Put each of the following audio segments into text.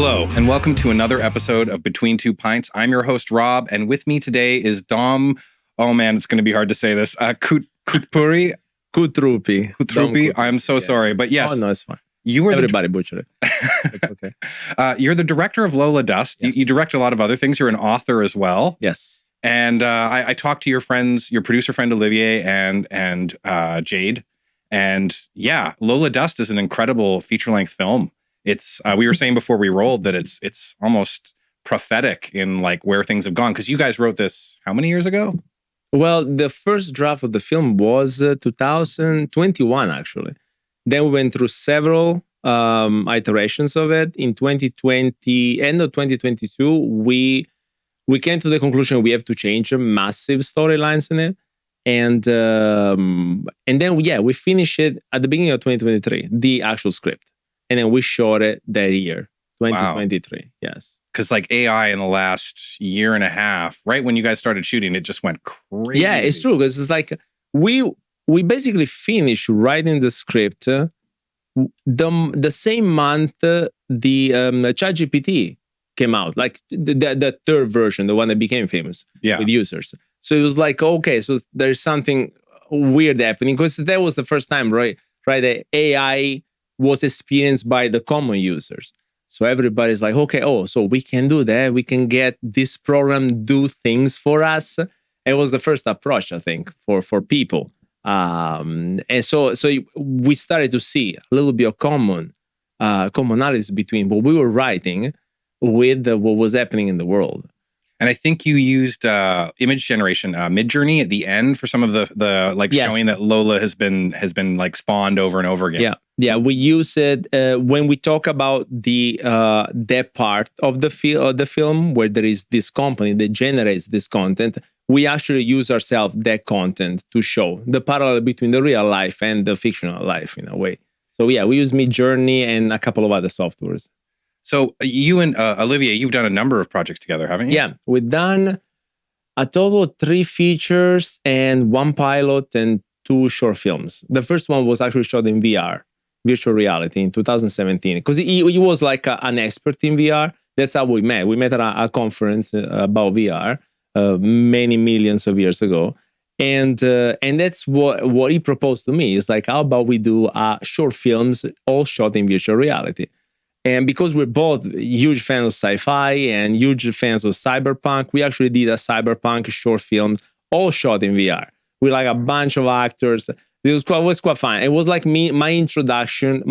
Hello, and welcome to another episode of Between Two Pints. I'm your host, Rob, and with me today is Dom. Oh man, it's going to be hard to say this. Cutrupi. Cutrupi. I'm so sorry, but yes. Oh no, it's fine. You were Everybody butchered it. It's okay. You're the director of Lola Dust. Yes. You direct a lot of other things. You're an author as well. Yes. And I talked to your friends, your producer friend Olivier and Jade. And yeah, Lola Dust is an incredible feature-length film. It's we were saying before we rolled that it's almost prophetic in like where things have gone, because you guys wrote this how many years ago? Well, the first draft of the film was 2021, actually. Then we went through several iterations of it. In 2020, end of 2022, we came to the conclusion we have to change massive storylines in it. And then, we finished it at the beginning of 2023, the actual script. And then we shot it that year, 2023. Wow. Yes. Because like AI in the last year and a half, right when you guys started shooting, it just went crazy. Yeah, it's true. Because it's like we basically finished writing the script the same month the ChatGPT came out, like the third version, the one that became famous with users. So it was like, okay, so there's something weird happening, because that was the first time, right? That AI was experienced by the common users. So everybody's like, okay, so we can do that. We can get this program do things for us. It was the first approach, I think, for people. And so we started to see a little bit of commonalities between what we were writing with what was happening in the world. And I think you used image generation, Midjourney at the end for some of the like showing that Lola has been like spawned over and over again. Yeah. We use it when we talk about that part of the film where there is this company that generates this content. We actually use ourselves that content to show the parallel between the real life and the fictional life in a way. So we use Midjourney and a couple of other softwares. So you and Olivier, you've done a number of projects together, haven't you? Yeah, we've done a total of 3 features and 1 pilot and 2 short films. The first one was actually shot in VR, virtual reality, in 2017, because he was like an expert in VR. That's how we met. We met at a conference about VR many millions of years ago. And that's what he proposed to me. It's like, how about we do short films all shot in virtual reality? And because we're both huge fans of sci-fi and huge fans of cyberpunk, we actually did a cyberpunk short film all shot in VR with like a bunch of actors. It was quite fun. It was like my reintroduction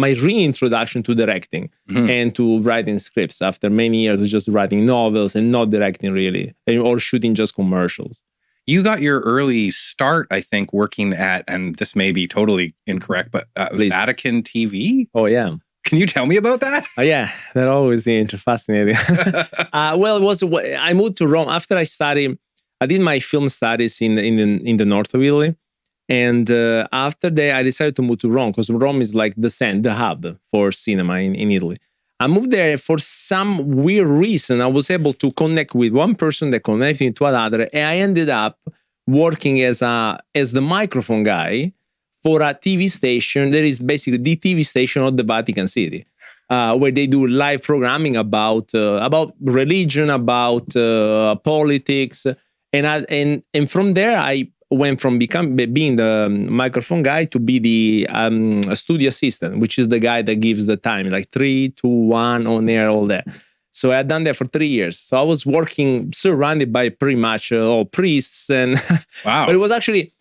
to directing and to writing scripts after many years of just writing novels and not directing really, or shooting just commercials. You got your early start, I think, working at, and this may be totally incorrect, but Vatican TV? Oh, yeah. Can you tell me about that? Yeah, that always fascinating. Well, it was I moved to Rome after I did my film studies in the north of Italy, and after that I decided to move to Rome because Rome is like the hub for cinema in Italy. I moved there for some weird reason. I was able to connect with one person that connected me to another, and I ended up working as the microphone guy for a TV station that is basically the TV station of the Vatican City, where they do live programming about religion, about politics, and from there I went from being the microphone guy to be the studio assistant, which is the guy that gives the time, like 3, 2, 1 on air, all that. So I had done that for 3 years. So I was working surrounded by pretty much all priests, and wow. But it was actually.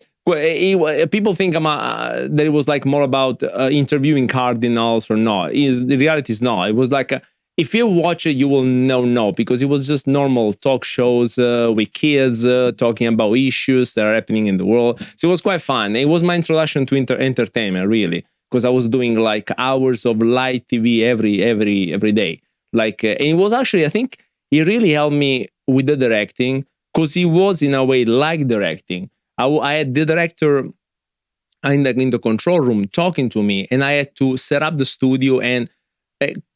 People think that it was like more about interviewing cardinals or not. The reality is not. It was like, if you watch it, you will know, because it was just normal talk shows with kids talking about issues that are happening in the world. So it was quite fun. It was my introduction to entertainment, really, because I was doing like hours of live TV every day. Like, and it was actually, I think, it really helped me with the directing, because it was in a way like directing. I had the director in the control room talking to me, and I had to set up the studio and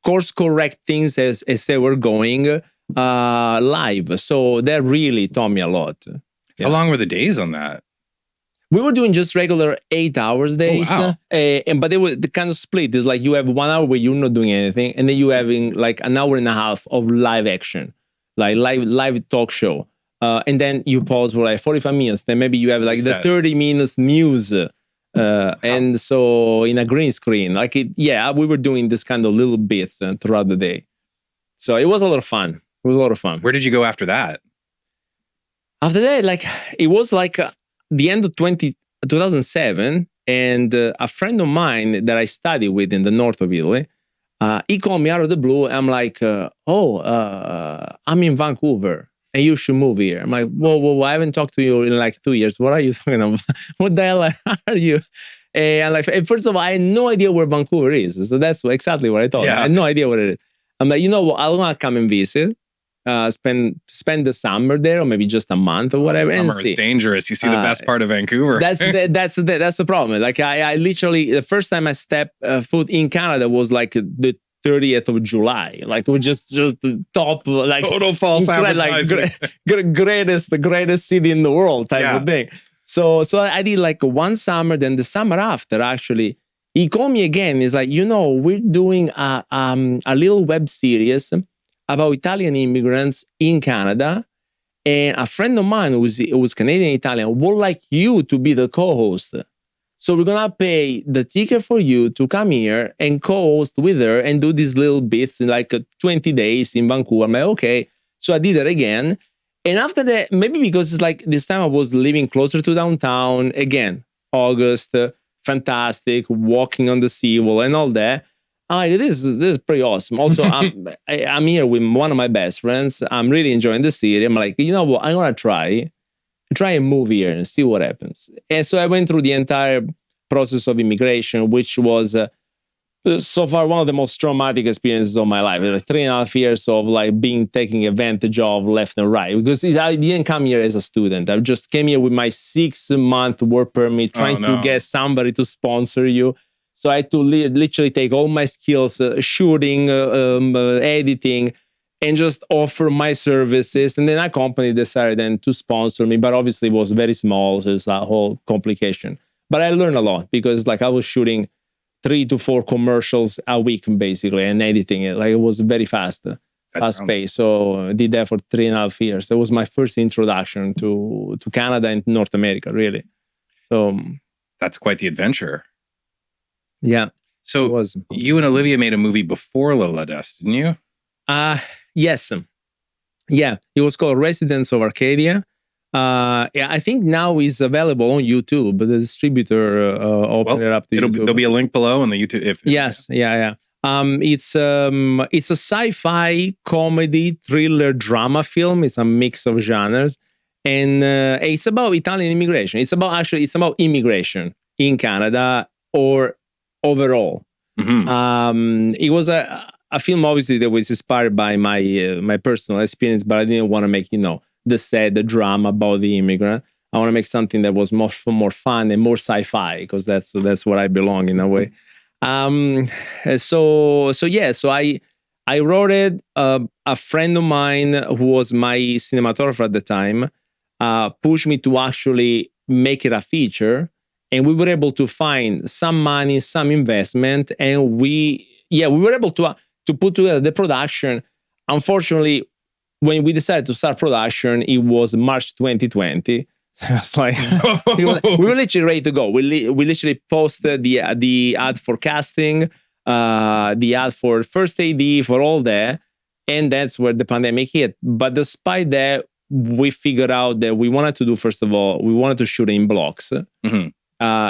course correct things as they were going live. So that really taught me a lot. How long were the days on that? We were doing just regular 8 hours days, wow. but they were the kind of split. It's like you have 1 hour where you're not doing anything, and then you having like an hour and a half of live action, like live talk show, and then you pause for like 45 minutes. Then maybe you have like the 30 minutes news, and so in a green screen, like we were doing this kind of little bits throughout the day. So it was a lot of fun. It was a lot of fun. Where did you go after that? After that, like it was like the end of 2007, and a friend of mine that I studied with in the north of Italy, he called me out of the blue. I'm like, I'm in Vancouver, and you should move here. I'm like, whoa, I haven't talked to you in like 2 years. What are you talking about? What the hell are you? And like, first of all, I had no idea where Vancouver is. So that's exactly what I thought. I had no idea what it is. I'm like, you know what? I want to come and visit. Spend the summer there, or maybe just a month or whatever. Summer is dangerous. You see the best part of Vancouver. That's the problem. Like I literally, the first time I stepped foot in Canada was like the 30th of July. Like we just the top, like total false advertising. Like the greatest city in the world type of thing. So I did like one summer. Then the summer after, actually, he called me again. He's like, we're doing a little web series about Italian immigrants in Canada, and a friend of mine who was Canadian Italian would like you to be the co-host. So we're gonna pay the ticket for you to come here and co-host with her and do these little bits in like 20 days in Vancouver. I'm like, okay. So I did it again. And after that, maybe because it's like this time I was living closer to downtown, again, August, fantastic, walking on the seawall and all that. This is pretty awesome. Also, I'm here with one of my best friends. I'm really enjoying the city. I'm like, you know what? I'm gonna try and move here and see what happens. And so I went through the entire process of immigration, which was so far one of the most traumatic experiences of my life. Like 3.5 years of like being taken advantage of left and right. Because I didn't come here as a student. I just came here with my 6-month work permit, trying to get somebody to sponsor you. So I had to literally take all my skills, shooting, editing, and just offer my services. And then a company decided then to sponsor me, but obviously it was very small, so it's a whole complication. But I learned a lot because like I was shooting 3 to 4 commercials a week basically and editing it. Like it was very fast paced. So I did that for 3.5 years. That was my first introduction to Canada and North America, really. So that's quite the adventure. Yeah. So you and Olivier made a movie before Lola Dust, didn't you? Yes. Yeah. It was called Residents of Arcadia. I think now it's available on YouTube, but the distributor opened it up to YouTube. There'll be a link below on the YouTube. Yes. Yeah. It's a sci-fi comedy thriller drama film. It's a mix of genres, and it's about Italian immigration. It's about immigration in Canada or overall. Mm-hmm. It was a film, obviously, that was inspired by my personal experience, but I didn't want to make the drama about the immigrant. I want to make something that was more fun and more sci-fi, because that's where I belong in a way. So I wrote it. A friend of mine who was my cinematographer at the time pushed me to actually make it a feature. And we were able to find some money, some investment, and we were able to put together the production. Unfortunately, when we decided to start production, it was March 2020. It's like we were literally ready to go. We literally posted the ad for casting, the ad for first AD, for all that, and that's where the pandemic hit. But despite that, we figured out that we wanted to do, first of all, we wanted to shoot in blocks. Mm-hmm.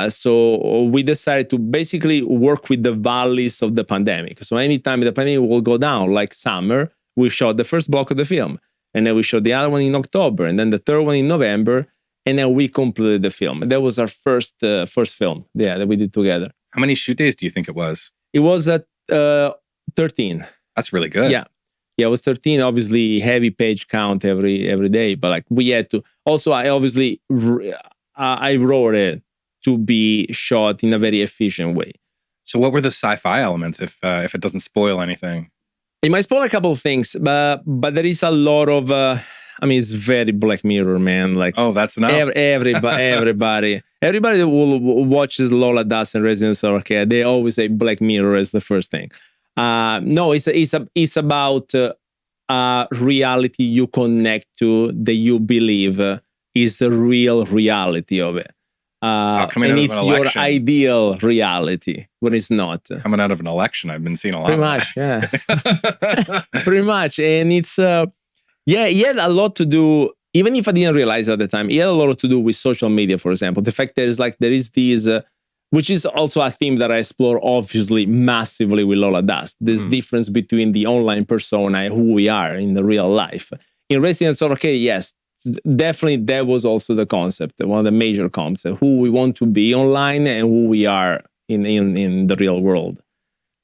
So we decided to basically work with the valleys of the pandemic. So anytime the pandemic will go down, like summer, we shot the first block of the film. And then we shot the other one in October. And then the third one in November. And then we completed the film. That was our first film, that we did together. How many shoot days do you think it was? It was 13. That's really good. Yeah, it was 13. Obviously, heavy page count every day. But like we had to. Also, I wrote it to be shot in a very efficient way. So what were the sci-fi elements, if it doesn't spoil anything? It might spoil a couple of things, but there is a lot of I mean, it's very Black Mirror, man. Like, oh, that's enough. Everybody that watches Lola Dust and Residents of Arcadia, they always say Black Mirror as the first thing. No, it's about reality you connect to, that you believe is the real reality of it. And it's your ideal reality, but it's not. Coming out of an election, I've been seeing a lot. Pretty much, yeah. Pretty much. And it's, he had a lot to do, even if I didn't realize at the time, he had a lot to do with social media, for example. The fact there is these, which is also a theme that I explore, obviously, massively with Lola Dust. This difference between the online persona and who we are in the real life. In Residents of Arcadia, yes, definitely that was also the concept, one of the major concepts, who we want to be online and who we are in the real world.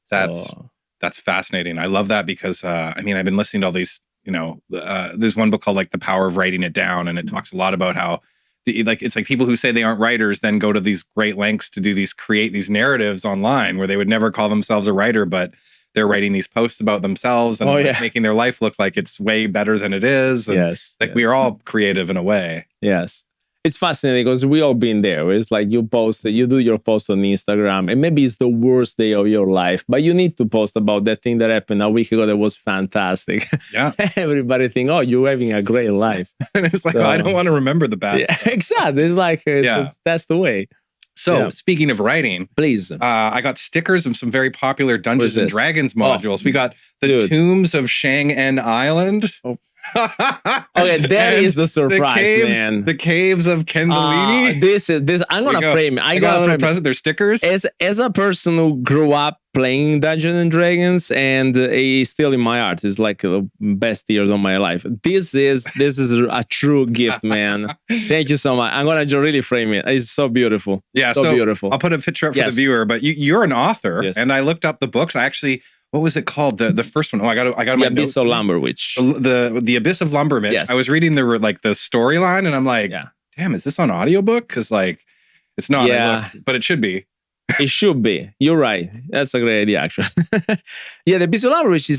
That's fascinating. I love that because I mean, I've been listening to all these, you know, there's one book called like The Power of Writing It Down, and it talks a lot about how it's like people who say they aren't writers then go to these great lengths to create these narratives online where they would never call themselves a writer, but they're writing these posts about themselves and making their life look like it's way better than it is. And we are all creative in a way. Yes. It's fascinating because we all been there. It's like you do your post on Instagram, and maybe it's the worst day of your life, but you need to post about that thing that happened a week ago that was fantastic. Yeah. Everybody think, oh, you're having a great life. And it's like, oh, I don't want to remember the bad stuff. Exactly. It's like, that's the way. So speaking of writing, please, I got stickers of some very popular Dungeons and Dragons modules. We got the Tombs of Shang-En Island. Oh. Okay, that is the surprise, man. The Caves of Kendalini. This. I'm gonna frame it. I got a present. Their stickers. As a person who grew up playing Dungeons and Dragons, and it's still in my heart. It's like the best years of my life. This is a true gift, man. Thank you so much. I'm gonna really frame it. It's so beautiful. Yeah, so beautiful. I'll put a picture up for the viewer. But you're an author, and I looked up the books. I actually. What was it called? The first one. Oh, I got the Abyss of Lumberwitch. The Abyss of Lumberwitch. Yes. I was reading the storyline, and I'm like, damn, is this on audiobook? Because like, it's not. Yeah. But it should be. It should be. You're right. That's a great idea, actually. Yeah, the Abyss of Lumberwitch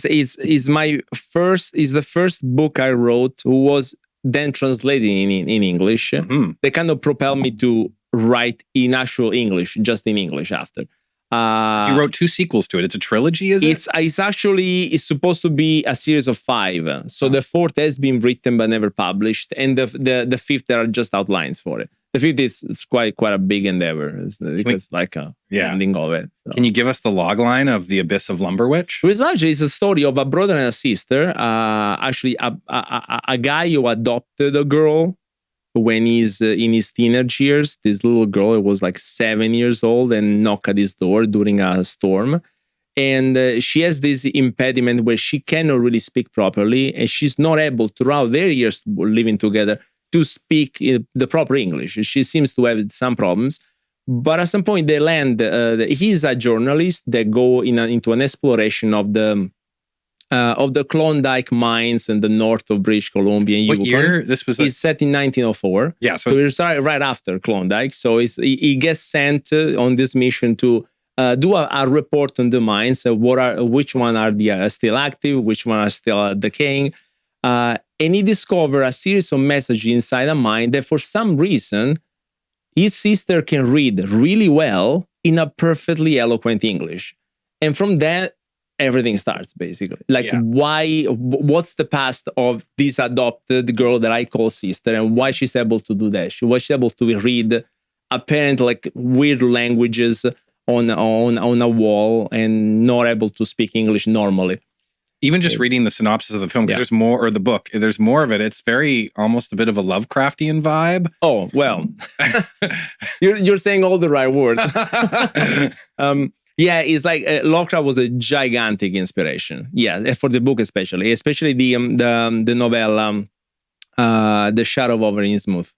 is the first book I wrote, who was then translated in English. Mm-hmm. They kind of propelled me to write in actual English, just in English after. You wrote 2 sequels to it. It's a trilogy, is it? It's supposed to be a series of 5. So the 4th has been written but never published, and the 5th there are just outlines for it. The 5th is quite a big endeavor. It's like a ending of it. So. Can you give us the log line of the Abyss of Lumberwitch? It's a story of a brother and a sister. Actually, a guy who adopted a girl when he's in his teenage years. This little girl, it was like 7 years old, and knocked at his door during a storm. And she has this impediment where she cannot really speak properly, and she's not able throughout their years living together to speak the proper English. She seems to have some problems. But at some point they land, he's a journalist that go into an exploration of the Klondike mines in the north of British Columbia. What year? This was it's set in 1904. Yeah, so it's right after Klondike. So he gets sent on this mission to do a report on the mines. Which one are still active, which one are still decaying, and he discovered a series of messages inside a mine that for some reason his sister can read really well in a perfectly eloquent English, and from that. Everything starts basically. What's the past of this adopted girl that I call sister, and why she's able to do that? Why she's able to read apparent like weird languages on a wall and not able to speak English normally. Even just reading the synopsis of the film, because there's more, or the book, there's more of it. It's very almost a bit of a Lovecraftian vibe. Oh, well, you're saying all the right words. Yeah, it's like Lovecraft was a gigantic inspiration. Yeah, for the book especially the novella, The Shadow over Innsmouth,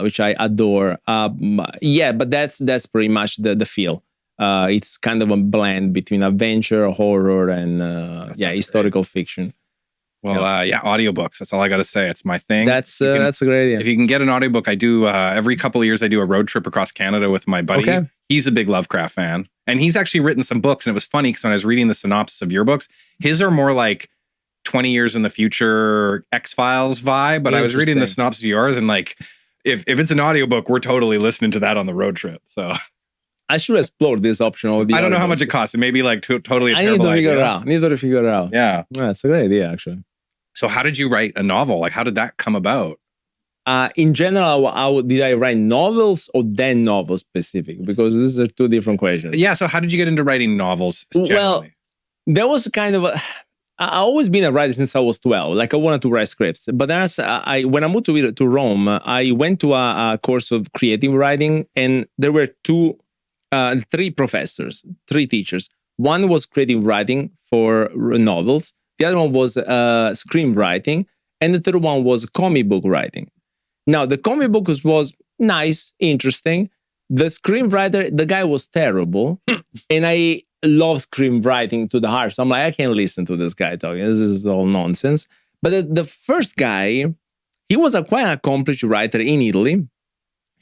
which I adore. But that's pretty much the feel. It's kind of a blend between adventure, horror, and historical fiction. Well, audiobooks. That's all I got to say. It's my thing. That's a great idea. If you can get an audiobook, I do every couple of years. I do a road trip across Canada with my buddy. Okay. He's a big Lovecraft fan, and he's actually written some books. And it was funny because when I was reading the synopsis of your books, his are more like 20 years in the future X-Files vibe, but I was reading the synopsis of yours, and like if it's an audiobook, we're totally listening to that on the road trip. So I should explore this option. I don't know how much it costs. It may be like totally a terrible idea. I need to figure it out. Yeah. That's a great idea, actually. So how did you write a novel? Like, how did that come about? In general, did I write novels or then novels specific? Because these are two different questions. Yeah. So how did you get into writing novels generally? Well, there was kind of I've always been a writer since I was 12. Like I wanted to write scripts. But then when I moved to Rome, I went to a course of creative writing, and there were three professors, three teachers. One was creative writing for novels. The other one was screenwriting. And the third one was comic book writing. Now, the comic book was nice, interesting. The screenwriter, the guy was terrible. And I love screenwriting to the heart. So I'm like, I can't listen to this guy talking. This is all nonsense. But the first guy, he was a quite accomplished writer in Italy.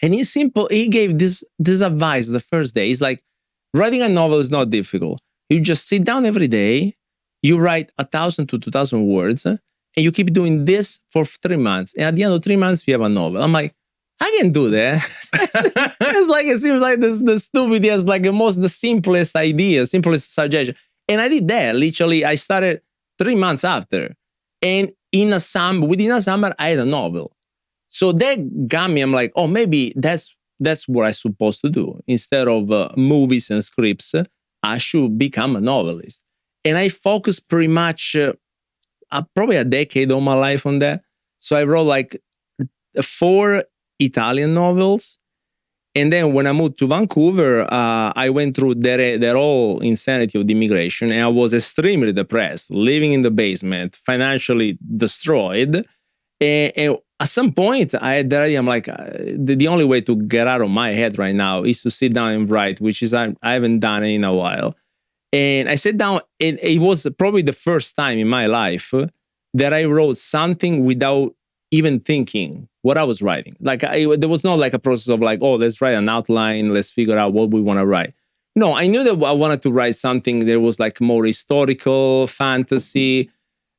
And he gave this advice the first day. He's like, writing a novel is not difficult. You just sit down every day, you write 1,000 to 2,000 words, and you keep doing this for 3 months. And at the end of 3 months, you have a novel. I'm like, I can do that. It's like, it seems like the stupid idea is like the simplest idea, simplest suggestion. And I did that. Literally, I started 3 months after. And within a summer, I had a novel. So that got me, I'm like, oh, maybe that's what I'm supposed to do. Instead of movies and scripts, I should become a novelist. And I focused pretty much probably a decade of my life on that. So I wrote like 4 Italian novels. And then when I moved to Vancouver, I went through that whole insanity of the immigration. And I was extremely depressed, living in the basement, financially destroyed. And at some point, I had the idea, I'm like, the only way to get out of my head right now is to sit down and write, which is I haven't done it in a while. And I sat down, and it was probably the first time in my life that I wrote something without even thinking what I was writing. Like there was not like a process of like, oh, let's write an outline, let's figure out what we want to write. No, I knew that I wanted to write something that was like more historical, fantasy.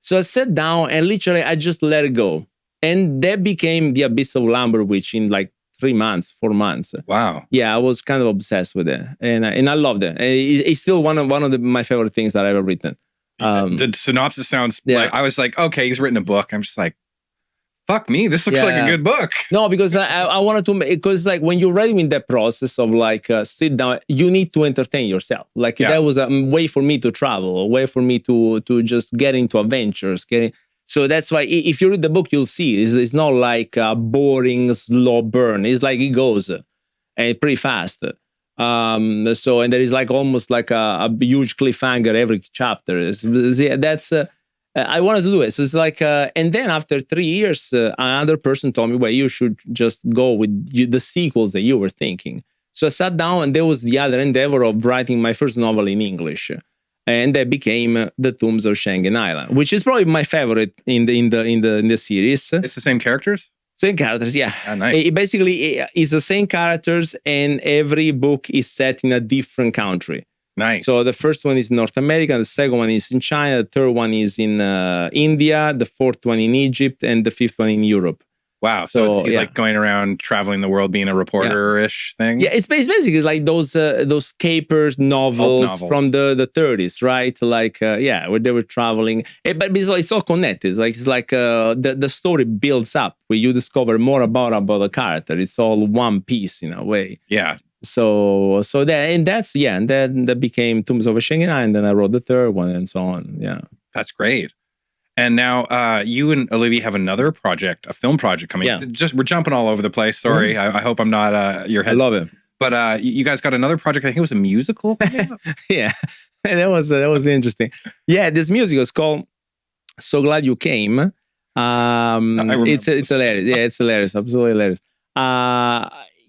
So I sat down and literally I just let it go. And that became the Abyss of Lumberwitch in like 3 months, 4 months. Wow. Yeah, I was kind of obsessed with it. And I loved it. It's still one of my favorite things that I've ever written. The synopsis sounds like, I was like, okay, he's written a book. I'm just like, fuck me, this looks like a good book. No, because I wanted to make, because like when you're writing in that process of like sit down, you need to entertain yourself. Like that was a way for me to travel, a way for me to just get into adventures. So that's why if you read the book, you'll see it's not like a boring, slow burn. It's like it goes and pretty fast. And there is like almost like a huge cliffhanger every chapter. That's I wanted to do it. So it's like, and then after 3 years, another person told me, well, you should just go with the sequels that you were thinking. So I sat down, and there was the other endeavor of writing my first novel in English. And that became The Tombs of Schengen Island, which is probably my favorite in the series. It's the same characters? Same characters, yeah. Oh, nice. It's the same characters, and every book is set in a different country. Nice. So the first one is North America, the second one is in China, the third one is in India, the fourth one in Egypt, and the fifth one in Europe. Wow. So he's like going around traveling the world, being a reporter-ish thing. Yeah, it's basically like those capers novels from the 30s, right? Like where they were traveling. But it's all connected. It's like the story builds up where you discover more about the character. It's all one piece in a way. Yeah. So that became Tombs of Schengen, and then I wrote the third one and so on. Yeah. That's great. And now you and Olivier have another project, a film project coming. Yeah. We're jumping all over the place. Sorry. I hope I'm not your head. I love it. But you guys got another project. I think it was a musical. Yeah. that was interesting. Yeah, this musical is called So Glad You Came. It's hilarious. Yeah, it's hilarious. Absolutely hilarious.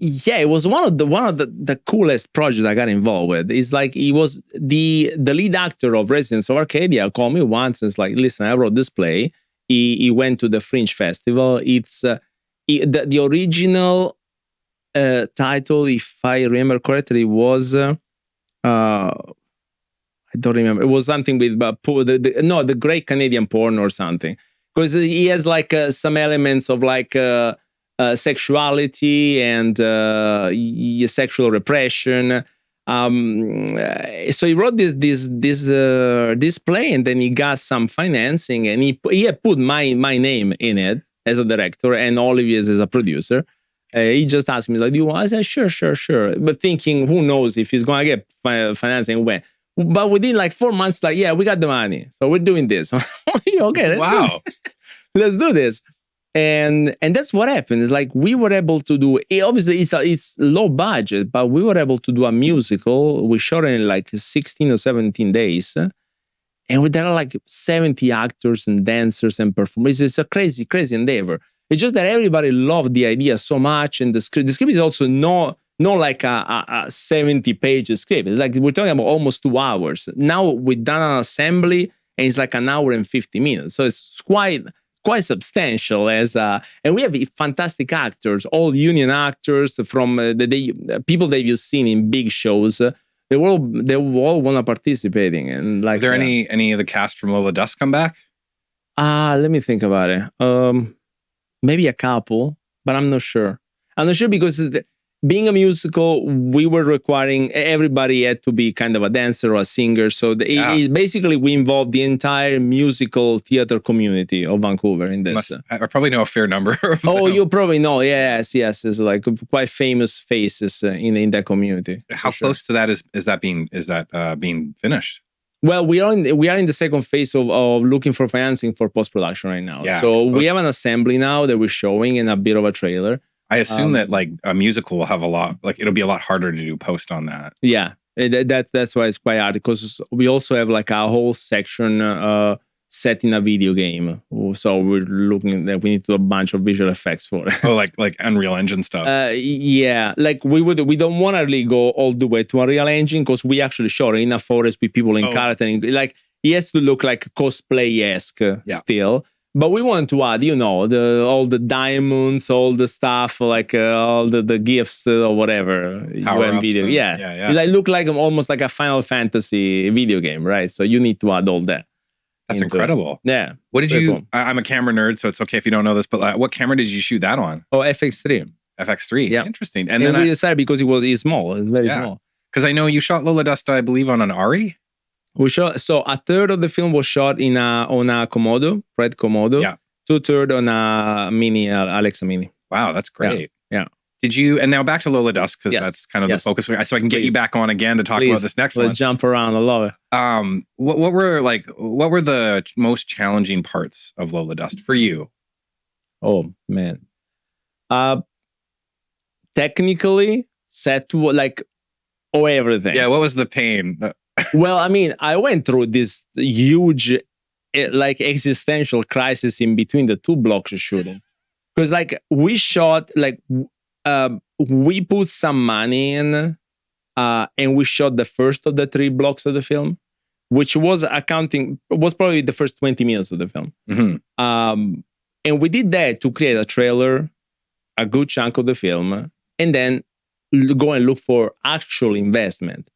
It was one of the coolest projects I got involved with. It's like he was the lead actor of Residents of Arcadia called me once and it's like, listen, I wrote this play. He went to the Fringe Festival. It's the original title, if I remember correctly, was I don't remember. It was something with the Great Canadian Porn or something, because he has like some elements of like sexuality and sexual repression. So he wrote this play, and then he got some financing, and he had put my name in it as a director and Olivier as a producer. He just asked me, like, do you want? I said, sure. But thinking, who knows if he's going to get financing when. But within like 4 months, like, yeah, we got the money. So we're doing this. Okay, wow. Let's do this. And that's what happened. It's like we were able to do, obviously it's low budget, but we were able to do a musical. We shot it in like 16 or 17 days. And there are like 70 actors and dancers and performers. It's a crazy endeavor. It's just that everybody loved the idea so much, and the script is also not like a 70-page script. It's like we're talking about almost 2 hours. Now we've done an assembly, and it's like an hour and 50 minutes. So it's quite substantial. And we have fantastic actors, all union actors from the people that you've seen in big shows. They all want to participating. And like, are there any of the cast from Lola Dust come back? Let me think about it. Maybe a couple, but I'm not sure. I'm not sure because being a musical, we were requiring everybody had to be kind of a dancer or a singer. So basically, we involved the entire musical theater community of Vancouver in this. I probably know a fair number. Oh, you probably know. Yes. It's like quite famous faces in that community. How close to that is that being finished? Well, we are in the second phase of looking for financing for post-production right now. Yeah, so we have an assembly now that we're showing and a bit of a trailer. I assume that like a musical will have a lot, like it'll be a lot harder to do post on that. Yeah, that's why it's quite hard, because we also have like a whole section set in a video game. So we're looking that we need to do a bunch of visual effects for it. Oh, like Unreal Engine stuff. Yeah, like we don't want to really go all the way to Unreal Engine, because we actually shot in a forest with people in character. Like it has to look like cosplay-esque still. But we want to add, all the diamonds, all the stuff, like all the gifts or whatever. Video. Yeah. It look like almost like a Final Fantasy video game, right? So you need to add all that. That's incredible. Yeah. What did you? Cool. I'm a camera nerd, so it's okay if you don't know this. But what camera did you shoot that on? Oh, FX3. FX3. Yeah. Interesting. And then we decided because it's small. It's very small. Because I know you shot Lola Dust, I believe, on an Ari. We shot, so a third of the film was shot on a Komodo, red Komodo. Yeah. 2/3 on a mini Alexa Mini. Wow, that's great. Yeah. Did you? And now back to Lola Dust, because that's kind of the focus. So I can get you back on again to talk about this next one. Let's jump around. I love it. What were the most challenging parts of Lola Dust for you? Oh man. Technically, set to everything. Yeah. What was the pain? Well, I mean, I went through this huge, existential crisis in between the 2 blocks of shooting, because we shot we put some money in, and we shot the first of the 3 blocks of the film, which was probably the first 20 minutes of the film. Mm-hmm. And we did that to create a trailer, a good chunk of the film, and then go and look for actual investment.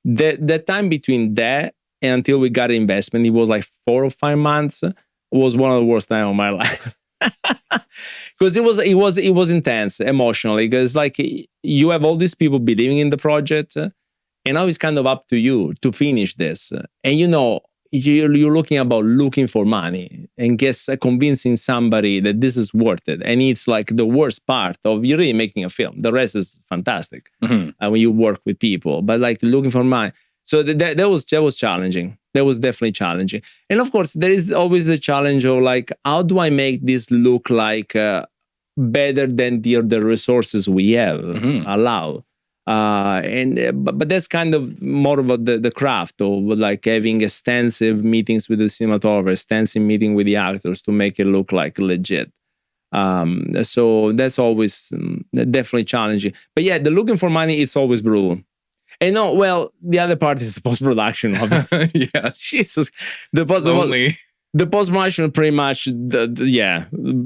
The time between that and until we got investment, it was like 4 or 5 months. Was one of the worst times of my life, because it was intense emotionally. Because you have all these people believing in the project, and now it's kind of up to you to finish this. And you're looking for money and convincing somebody that this is worth it. And it's like the worst part of you really making a film. The rest is fantastic. Mm-hmm. When you work with people, but looking for money. So that was challenging. That was definitely challenging. And of course, there is always the challenge of how do I make this look better than the resources we have allow. But that's kind of more of the craft of having extensive meetings with the cinematographer, extensive meeting with the actors to make it look legit. So that's always definitely challenging. But yeah, the looking for money, it's always brutal. And the other part is the post-production of it. Yeah. Jesus. The post-production pretty much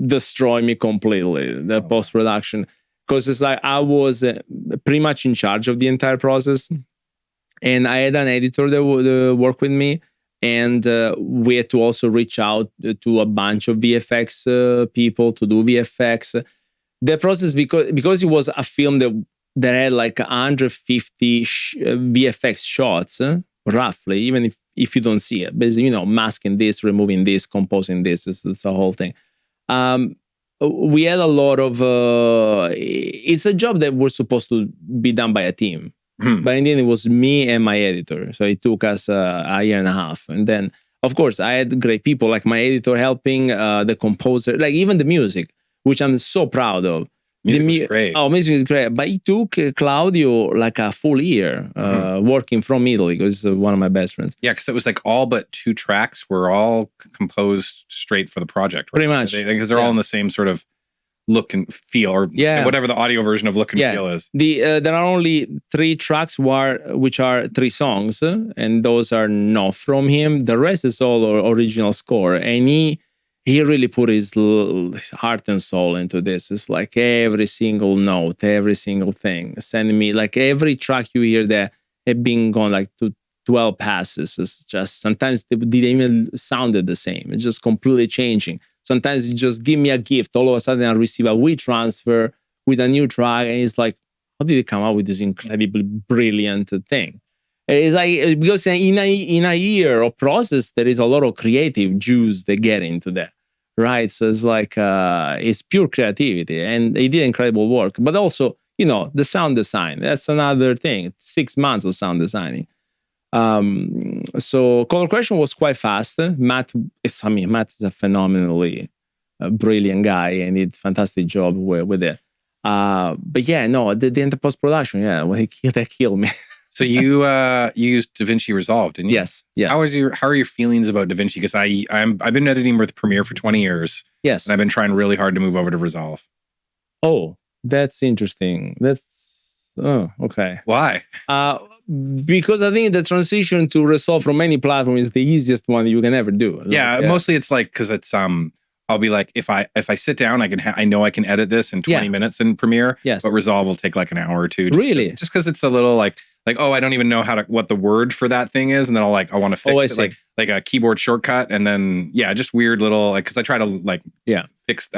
destroyed me completely. The post-production. Because it's I was pretty much in charge of the entire process. And I had an editor that would work with me. And we had to also reach out to a bunch of VFX people to do VFX. The process, because it was a film that had like 150 VFX shots, roughly, even if you don't see it. Basically, masking this, removing this, composing this. It's a whole thing. We had a lot of... it's a job that was supposed to be done by a team. But in the end, it was me and my editor. So it took us a year and a half. And then, of course, I had great people like my editor helping, the composer, like even the music, which I'm so proud of. Music was great. Oh, music is great. But it took Claudio like a full year working from Italy, because he's one of my best friends. Yeah, because it was like all but 2 tracks were all composed straight for the project. Right? Pretty much. Because they're all in the same sort of look and feel, or whatever the audio version of look and feel is. There are only 3 tracks which are 3 songs, and those are not from him. The rest is all original score, and he really put his heart and soul into this. It's like every single note, every single thing, sending me like every track you hear that have been gone like to 12 passes. It's just sometimes they didn't even sounded the same. It's just completely changing. Sometimes you just give me a gift. All of a sudden, I receive a WeTransfer with a new track, and it's like, how did they come up with this incredibly brilliant thing? It's like, because in a year of process, there is a lot of creative juice that get into that, right? So it's like it's pure creativity, and they did incredible work. But also, the sound design. That's another thing. 6 months of sound designing. So color correction was quite fast. Matt is a phenomenally brilliant guy, and did a fantastic job with it. But yeah, no, the end of post-production, that killed me. So you used DaVinci Resolve, didn't you? Yes. Yeah. How are your feelings about DaVinci? Because I've been editing with Premiere for 20 years. Yes. And I've been trying really hard to move over to Resolve. Oh, that's interesting. Okay. Why? Because I think the transition to Resolve from any platform is the easiest one you can ever do. Yeah, mostly it's like, because it's I'll be like, if I sit down, I know I can edit this in 20 minutes in Premiere. Yes. But Resolve will take like an hour or two. Really? Just because it's a little like, oh, I don't even know what the word for that thing is, and then I want to fix it, like a keyboard shortcut, and then just weird little, because I try to fix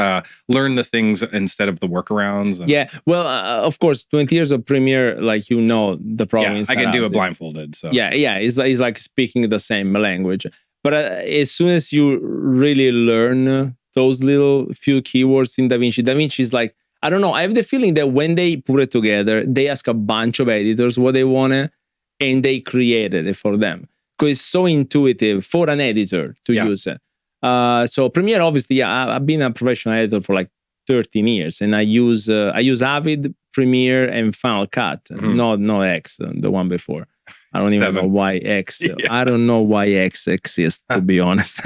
learn the things instead of the workarounds. Well, of course, 20 years of Premiere, the problem is I can do it blindfolded. So it's like speaking the same language. But as soon as you really learn those little few keywords in DaVinci is like, I don't know. I have the feeling that when they put it together, they ask a bunch of editors what they wanted, and they created it for them, because it's so intuitive for an editor to use it. So Premiere, obviously, I've been a professional editor for like 13 years, and I use Avid, Premiere, and Final Cut, not X, the one before. I don't even know why X. I don't know why X exists, to be honest.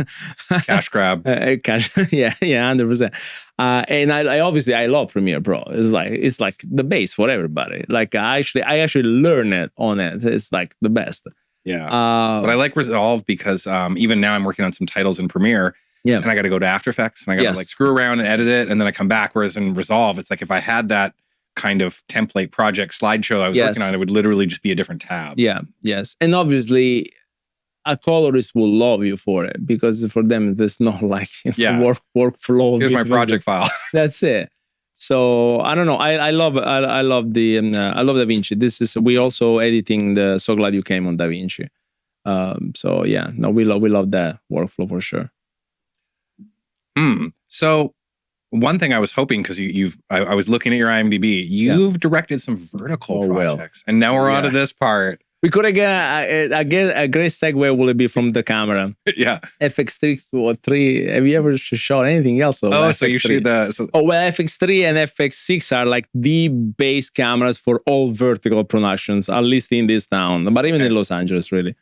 Cash grab. Cash. Yeah, 100%. And I love Premiere Pro. It's like the base for everybody. Like I actually learn it on it. It's like the best. Yeah. But I like Resolve because even now I'm working on some titles in Premiere. Yeah. And I got to go to After Effects, and I got to screw around and edit it, and then I come back. Whereas in Resolve, it's like if I had that kind of template project slideshow I was working on, it would literally just be a different tab. Yeah. Yes. And obviously a colorist will love you for it, because for them there's no workflow. Here's my project file. That's it. So I don't know. I love DaVinci. We also editing the So Glad You Came on DaVinci. We love that workflow for sure. So one thing I was hoping, because I was looking at your IMDb, you've directed some vertical projects, and now we're on to this part. We could again a great segue will be from the camera. Yeah. FX3 or 3. Have you ever shot anything else? So you shoot FX3 and FX6 are like the base cameras for all vertical productions, at least in this town, but even in Los Angeles, really.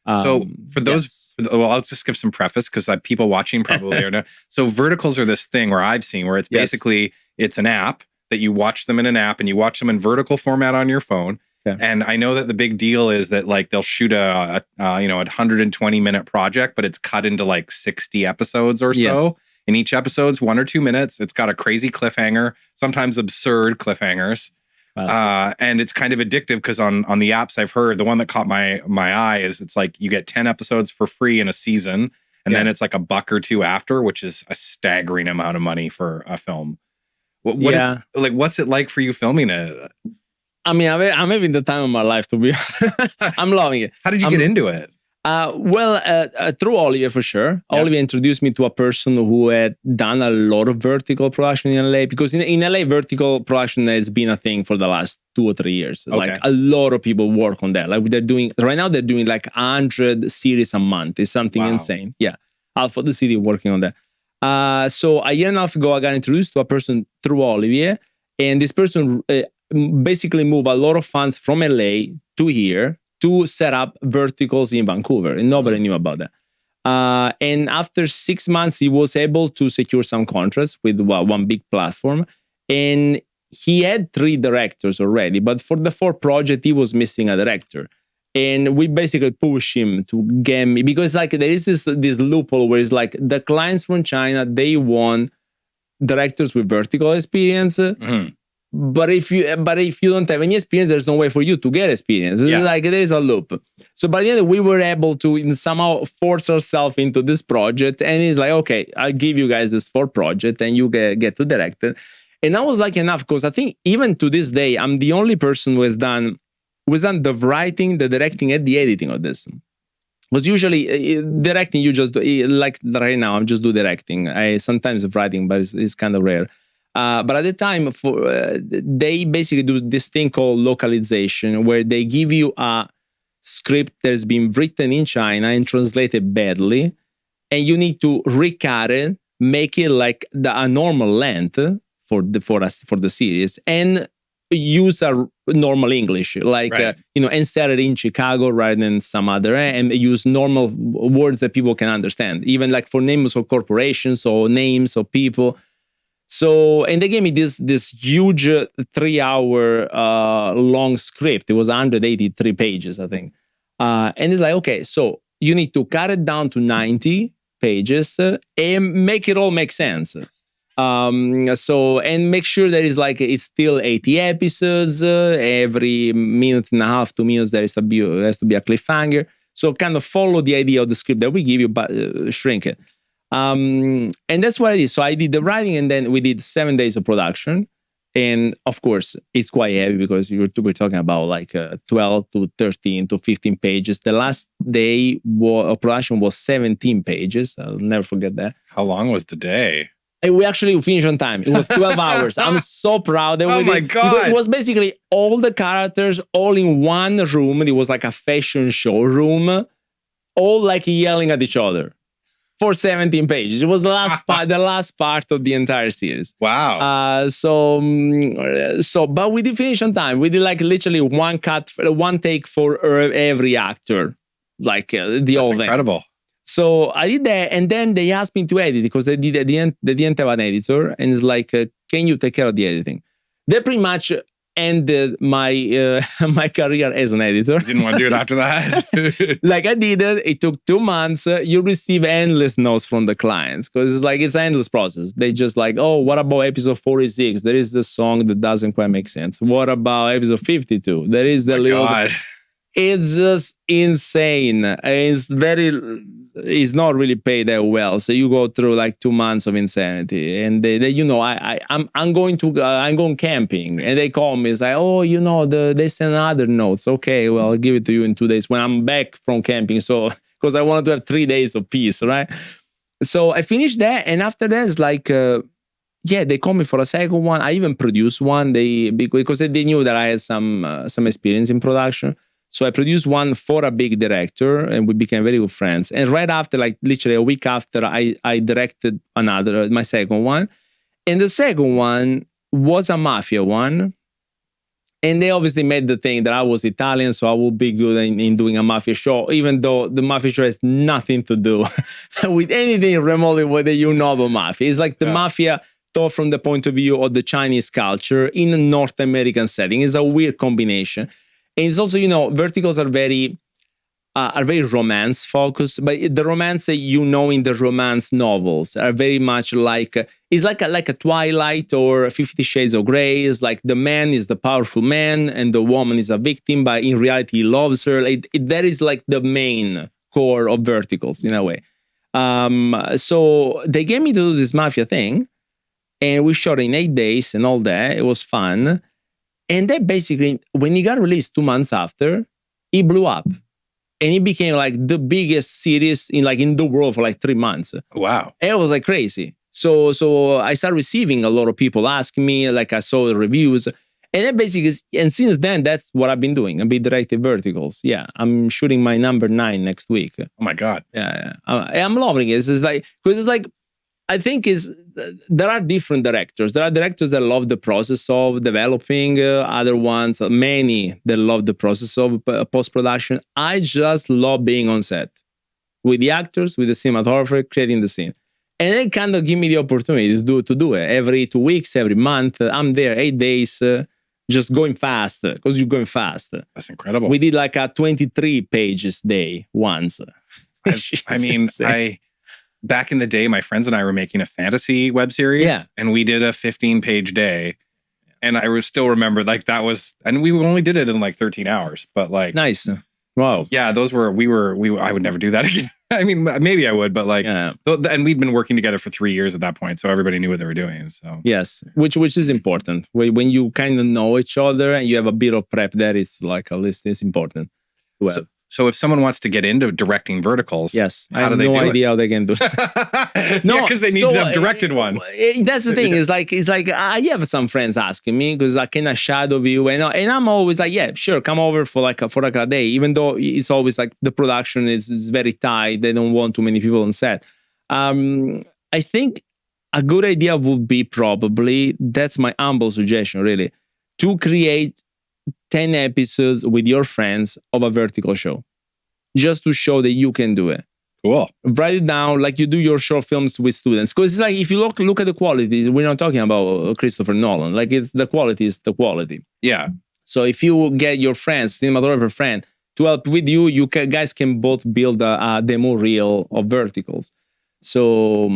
So for those, I'll just give some preface, because people watching probably are not. So verticals are this thing where I've seen where it's basically, it's an app that you watch them in an app, and you watch them in vertical format on your phone. Yeah. And I know that the big deal is that like they'll shoot a 120-minute project, but it's cut into like 60 episodes or so. And each episode's 1 or 2 minutes. It's got a crazy cliffhanger, sometimes absurd cliffhangers. And it's kind of addictive because on the apps I've heard, the one that caught my eye is it's like you get 10 episodes for free in a season, and then it's like $1 or $2 after, which is a staggering amount of money for a film. What's it like for you filming it? I mean, I'm having the time of my life, to be honest. I'm loving it. How did you get into it? Through Olivier, for sure. Yep. Olivier introduced me to a person who had done a lot of vertical production in LA, because in LA, vertical production has been a thing for the last 2 or 3 years. Okay. Like a lot of people work on that. Like they're doing like 100 series a month. It's something insane. Yeah. Half of the city working on that. So a year and a half ago, I got introduced to a person through Olivier, and this person basically moved a lot of funds from LA to here to set up verticals in Vancouver, and nobody knew about that. And after 6 months, he was able to secure some contracts with one big platform, and he had 3 directors already, but for the 4th project, he was missing a director. And we basically push him to get me, because like there is this loophole where it's like the clients from China, they want directors with vertical experience. Mm-hmm. But if you don't have any experience, there's no way for you to get experience. Yeah. Like there is a loop. So by the end, we were able to somehow force ourselves into this project. And it's like, okay, I'll give you guys this 4th project, and you get to direct it. And I was lucky enough, because I think even to this day, I'm the only person who has done the writing, the directing, and the editing of this. Because usually directing, you just do, like right now, I'm just do directing. I sometimes writing, but it's kind of rare. But at the time, they basically do this thing called localization, where they give you a script that's been written in China and translated badly, and you need to recut it, make it like a normal length for the series, and use a normal English, like right. And set it in Chicago rather than some other, and use normal words that people can understand, even like for names of corporations or names of people. So, and they gave me this huge 3-hour long script. It was 183 pages, I think. And it's like, okay, so you need to cut it down to 90 pages and make it all make sense. And make sure that it's still 80 episodes. Every minute and a half, 2 minutes, there has to be a cliffhanger. So kind of follow the idea of the script that we give you, but shrink it. And that's what I did. So I did the writing, and then we did 7 days of production. And of course, it's quite heavy, because we're talking about like 12 to 13 to 15 pages. The last day of production was 17 pages. I'll never forget that. How long was the day? And we actually finished on time. It was 12 hours. I'm so proud that we did. Oh my God. It was basically all the characters all in one room. It was like a fashion show room, all like yelling at each other for 17 pages. It was the last part of the entire series. Wow. But we did finish on time. We did like literally one take for every actor, like the whole thing. Incredible. So I did that, and then they asked me to edit, because they didn't have an editor, and it's like, can you take care of the editing? They pretty much ended my my career as an editor. You didn't want to do it after that? Like I did it. It took 2 months. You receive endless notes from the clients, because it's an endless process. They just like, oh, what about episode 46? There is this song that doesn't quite make sense. What about episode 52? There is the little. God. It's just insane. It's not really paid that well. So you go through like 2 months of insanity, and I'm going camping, and they call me. It's like, oh, they send other notes. Okay, well, I'll give it to you in 2 days when I'm back from camping. So because I wanted to have 3 days of peace, right? So I finished that, and after that, it's like, they called me for a second one. I even produced one. Because they knew that I had some experience in production. So I produced one for a big director, and we became very good friends. And right after, like literally a week after, I directed my second one. And the second one was a mafia one. And they obviously made the thing that I was Italian, so I would be good in doing a mafia show, even though the mafia show has nothing to do with anything remotely what about mafia. It's like the mafia told from the point of view of the Chinese culture in a North American setting. It's a weird combination. And it's also, verticals are very are very romance focused, but the romance that in the romance novels are very much like it's like a Twilight or 50 Shades of Grey. It's like the man is the powerful man and the woman is a victim, but in reality he loves her. That is like the main core of Verticals in a way. So they gave me to do this mafia thing, and we shot in 8 days and all that. It was fun, and then basically when it got released 2 months after, it blew up. And it became like the biggest series in the world for like 3 months. Wow. And it was like crazy. So I started receiving a lot of people asking me, like I saw the reviews. And then basically, and since then, that's what I've been doing. I've been directing Verticals. Yeah, I'm shooting my number 9 next week. Oh my God. Yeah. I'm loving it. It's like, because it's like, I think there are different directors. There are directors that love the process of developing, other ones, many that love the process of post-production. I just love being on set with the actors, with the cinematographer, creating the scene. And they kind of give me the opportunity to do it. Every 2 weeks, every month, I'm there 8 days, just going fast, because you're going fast. That's incredible. We did like a 23 pages day once. I mean, back in the day, my friends and I were making a fantasy web series, and we did a 15-page day. And I still remember and we only did it in like 13 hours, but like, nice. Wow. Yeah, I would never do that again. I mean, maybe I would, but like, and we'd been working together for 3 years at that point. So everybody knew what they were doing. So yes, which is important. When you kind of know each other and you have a bit of prep there, it's like at least it's important. Well, so if someone wants to get into directing Verticals, yes, how do they do it? I have no idea how they can do it. No, because they need to have directed one. That's the thing. It's like I have some friends asking me because I can shadow you, and I'm always like, yeah, sure, come over for a day. Even though it's always like the production is very tight, they don't want too many people on set. I think a good idea would be probably, that's my humble suggestion, really, to create 10 episodes with your friends of a vertical show, just to show that you can do it. Cool. Write it down like you do your short films with students. Because it's like, if you look at the quality, we're not talking about Christopher Nolan. Like, it's the quality is the quality. Yeah. So if you get your friends, cinematographer friend, to help with you, guys can both build a demo reel of Verticals. So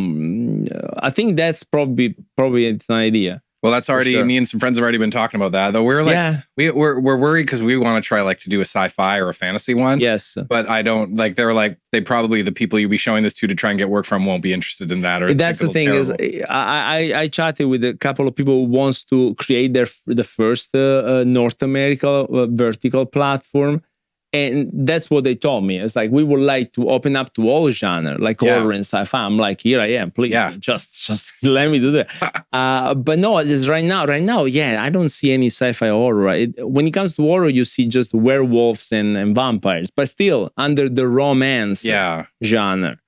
I think that's probably it's an idea. Well, that's already, me and some friends have already been talking about that. Though we're like, we're worried because we want to try like to do a sci-fi or a fantasy one. Yes. But I don't like, they probably, the people you'll be showing this to try and get work from won't be interested in that. Or that's the thing terrible. Is I chatted with a couple of people who wants to create the first North America vertical platform. And that's what they told me. It's like, we would like to open up to all genre, like horror and sci-fi. I'm like, here I am, please, just let me do that. But no, it's right now, I don't see any sci-fi horror. When it comes to horror, you see just werewolves and vampires, but still under the romance genre.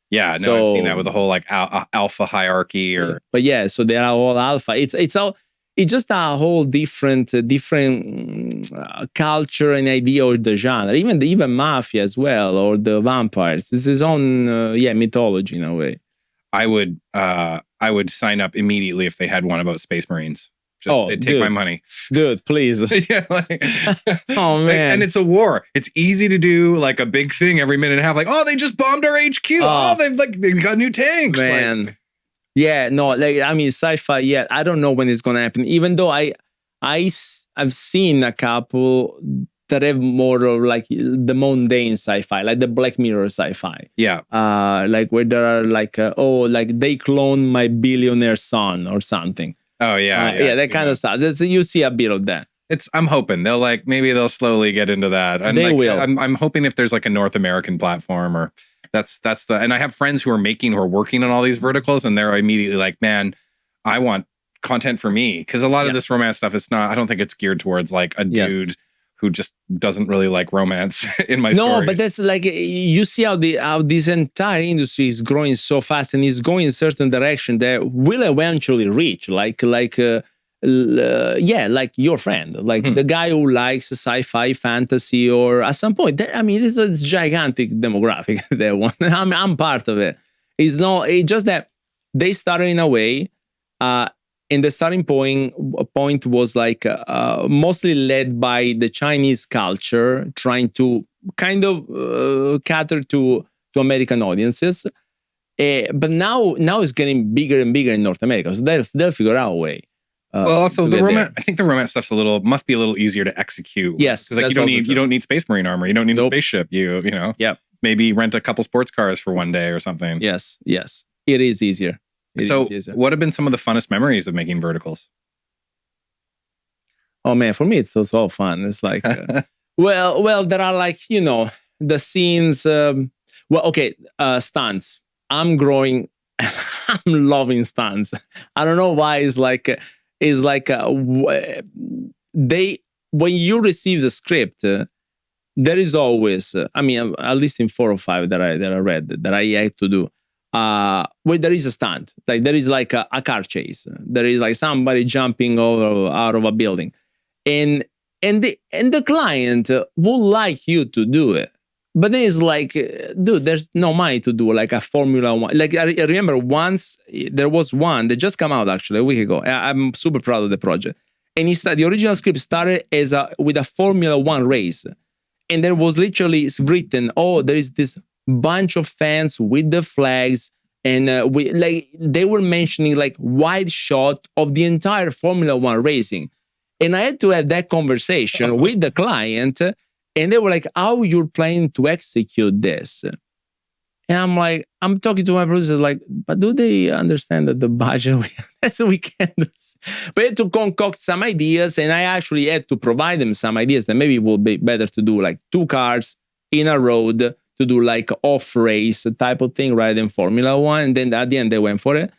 Yeah, no, I've seen that with the whole like alpha hierarchy or. But yeah, so they are all alpha. It's just a whole different culture and idea of the genre. Even mafia as well, or the vampires. It's his own mythology in a way. I would sign up immediately if they had one about Space Marines. They'd take my money. Dude, please. Yeah, oh man. And it's a war. It's easy to do like a big thing every minute and a half. Like, oh, they just bombed our HQ. They've got new tanks. Man. Yeah, no, sci-fi. I don't know when it's gonna happen. Even though I've seen a couple that have more of like the mundane sci-fi, like the Black Mirror sci-fi. Yeah, like where there are like they clone my billionaire son or something. Oh yeah, that kind of stuff. You see a bit of that. I'm hoping maybe they'll slowly get into that. And they will. I'm hoping if there's like a North American platform or. And I have friends who are working on all these verticals, and they're immediately like, man, I want content for me. Because a lot of this romance stuff, I don't think it's geared towards like a dude who just doesn't really like romance in my stories. No, but that's like, you see how this entire industry is growing so fast and is going in a certain direction that will eventually reach like your friend, like the guy who likes sci-fi, fantasy, or at some point, it's a gigantic demographic. That one, I'm part of it. It's just that they started in a way, and the starting point was like mostly led by the Chinese culture trying to kind of cater to American audiences. But now it's getting bigger and bigger in North America, so they'll figure out a way. Well, also the romance. I think the romance stuff's must be a little easier to execute. Yes, because like you don't need Space Marine armor. You don't need a spaceship. You know. Yep. Maybe rent a couple sports cars for one day or something. Yes, it is easier. What have been some of the funnest memories of making verticals? Oh man, for me it's all fun. It's like, well, there are like the scenes. Stunts. I'm growing. I'm loving stunts. I don't know why. When you receive the script, there is always, at least in 4 or 5 that I read that I had to do. Where there is a stunt, like there is like a car chase. There is like somebody jumping out of a building, and the client would like you to do it. But then it's like, dude, there's no money to do like a Formula One. Like I remember once there was one that just came out actually a week ago. I'm super proud of the project. And the original script started with a Formula One race. And there was literally written, there is this bunch of fans with the flags. And they were mentioning like wide shot of the entire Formula One racing. And I had to have that conversation with the client. And they were like, how you're planning to execute this? And I'm like, I'm talking to my producer, like, but do they understand that the budget, so we can't do this? But I had to concoct some ideas, and I actually had to provide them some ideas that maybe it would be better to do like 2 cars in a road to do like off race type of thing rather than Formula One. And then at the end, they went for it.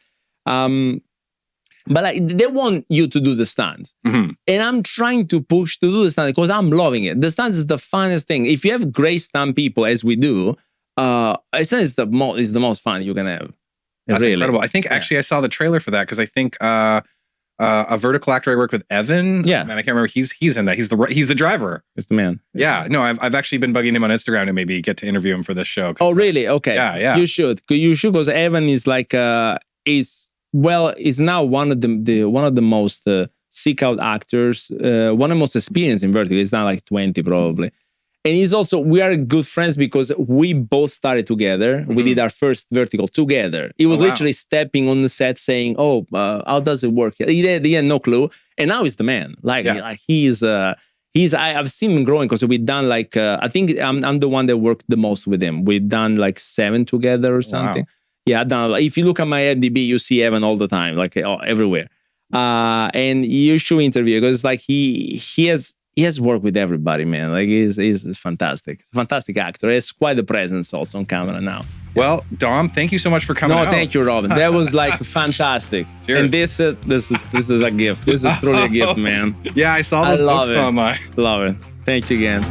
But they want you to do the stunts. Mm-hmm. And I'm trying to push to do the stunts because I'm loving it. The stunts is the funnest thing. If you have great stunt people, as we do, it's the most fun you can have. That's really incredible. I think actually I saw the trailer for that because I think a vertical actor I worked with, Evan. Yeah. And I can't remember. He's in that. He's the driver. He's the man. Yeah. No, I've actually been bugging him on Instagram to maybe get to interview him for this show. Oh, really? Okay. Yeah. You should because Evan is like is now one of the most seek out actors, one of the most experienced in vertical. He's now like 20 probably. And we are good friends because we both started together. Mm-hmm. We did our first vertical together. He was literally stepping on the set saying, how does it work? He had no clue. And now he's the man. I've seen him growing because we've done like, I think I'm the one that worked the most with him. We've done like 7 together or something. Wow. Yeah, I've done. If you look at my FDB, you see Evan all the time, like everywhere. And you should interview because like he has worked with everybody, man. Like he's fantastic. He's a fantastic actor. He has quite a presence also on camera now. Well, Dom, thank you so much for coming out. No, thank you, Robin. That was like fantastic. Cheers. And this is a gift. This is truly a gift, man. Yeah, I saw those books online. Love it. Thank you again.